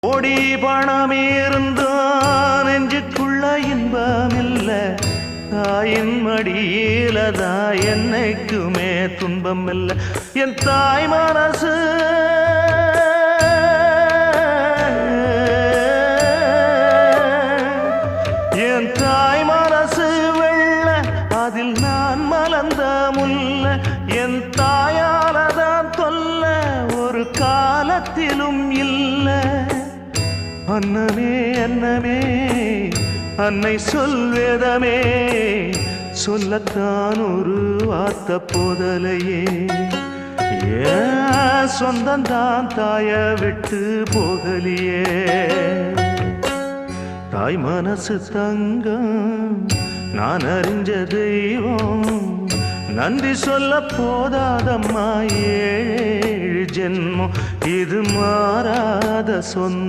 கோடி பணம் இருந்தான் நெஞ்சுக்குள்ள இன்பமில்ல, தாயின் மடியிலதா என்னைக்குமே துன்பம் இல்ல. என் தாய் மனசு என் தாய் மனசு வெள்ள, அதில் நான் மலர்ந்த முல்ல. என் தாயாலதான் தொல்ல ஒரு காலத்திலும் இல்ல. அன்னமே அன்னமே அன்னை சொல்வேதமே, சொல்லத்தான் ஒரு வார்த்தை போதலையே. ஏன் சொந்தந்தான் தாய விட்டு போகலியே. தாய் மனசு தங்கம் நான் அறிஞ்ச தெய்வம், நன்றி சொல்ல போதாதம்மா ஏழு ஜென்மம். இது மாறாத சொந்தம்.